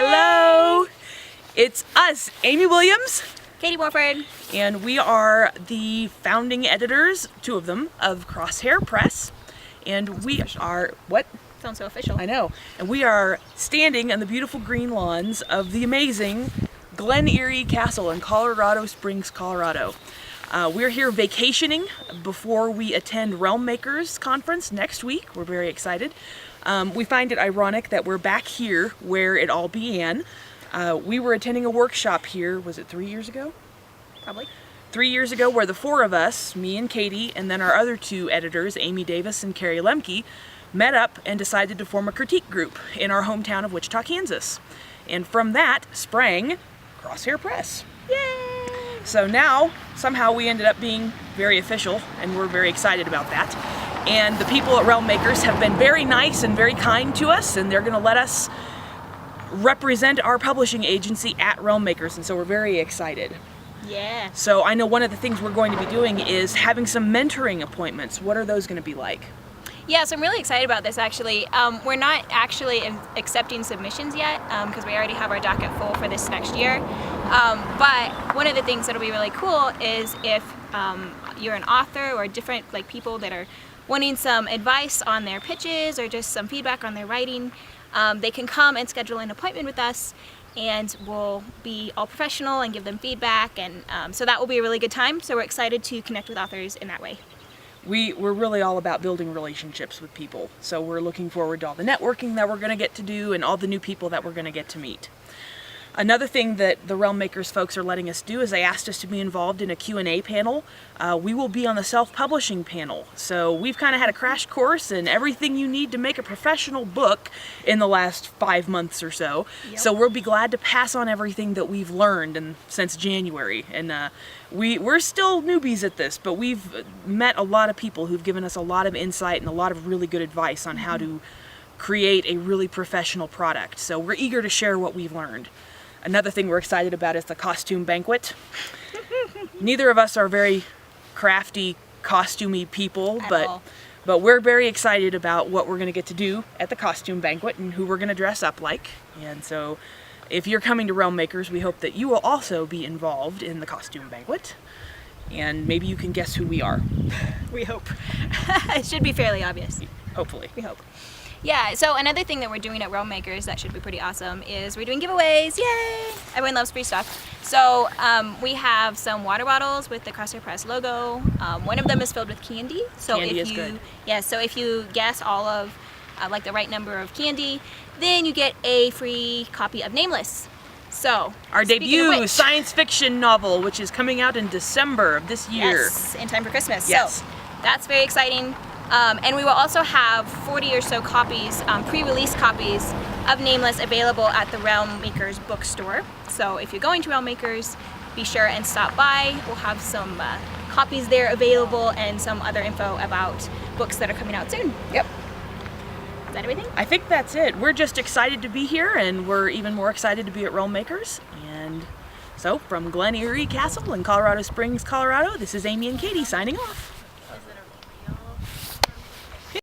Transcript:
Hello! It's us, Amy Williams, Katie Morford, and we are the founding editors, two of them, of Crosshair Press. And we are, what? sounds so official. I know. And we are standing on the beautiful green lawns of the amazing Glen Eyrie Castle in Colorado Springs, Colorado. We're here vacationing before we attend RealmMakers conference next week. We're very excited. We find it ironic that we're back here where it all began. We were attending a workshop here, was it 3 years ago? Probably. 3 years ago, where the four of us, me and Katie, and then our other two editors, Amy Davis and Carrie Lemke, met up and decided to form a critique group in our hometown of Wichita, Kansas. And from that sprang Crosshair Press. Yay! So now, somehow we ended up being very official, and we're very excited about that. And the people at RealmMakers have been very nice and very kind to us, and they're going to let us represent our publishing agency at RealmMakers, and so we're very excited. Yeah. So I know one of the things we're going to be doing is having some mentoring appointments. What are those going to be like? Yeah, so I'm really excited about this actually. We're not actually accepting submissions yet because we already have our docket full for this next year. But one of the things that'll be really cool is if you're an author or different people that are wanting some advice on their pitches or just some feedback on their writing, they can come and schedule an appointment with us, and we'll be all professional and give them feedback, and so that will be a really good time. So we're excited to connect with authors in that way. We're really all about building relationships with people, so we're looking forward to all the networking that we're going to get to do and all the new people that we're going to get to meet. Another thing that the RealmMakers folks are letting us do is they asked us to be involved in a Q&A panel. We will be on the self-publishing panel. So we've kind of had a crash course in everything you need to make a professional book in the last 5 months or so. Yep. So we'll be glad to pass on everything that we've learned since January. And we're still newbies at this, but we've met a lot of people who've given us a lot of insight and a lot of really good advice on how to create a really professional product. So we're eager to share what we've learned. Another thing we're excited about is the costume banquet. Neither of us are very crafty, costumey people, but we're very excited about what we're going to get to do at the costume banquet and who we're going to dress up like. And so if you're coming to RealmMakers, we hope that you will also be involved in the costume banquet. And maybe you can guess who we are. We hope. It should be fairly obvious. Hopefully. We hope. Yeah, so another thing that we're doing at RealmMakers that should be pretty awesome is we're doing giveaways. Yay! Everyone loves free stuff. So we have some water bottles with the Crosshair Press logo. One of them is filled with candy. So Candy if is good. Yeah, so if you guess all of the right number of candy, then you get a free copy of Nameless. So our debut science fiction novel, which is coming out in December of this year. Yes, in time for Christmas. Yes. So that's very exciting. And we will also have 40 or so copies, pre-release copies of Nameless available at the RealmMakers bookstore. So if you're going to RealmMakers, be sure and stop by. We'll have some copies there available and some other info about books that are coming out soon. Yep. Is that everything? I think that's it. We're just excited to be here, and we're even more excited to be at RealmMakers. And so from Glen Eyrie Castle in Colorado Springs, Colorado, this is Amy and Katie signing off.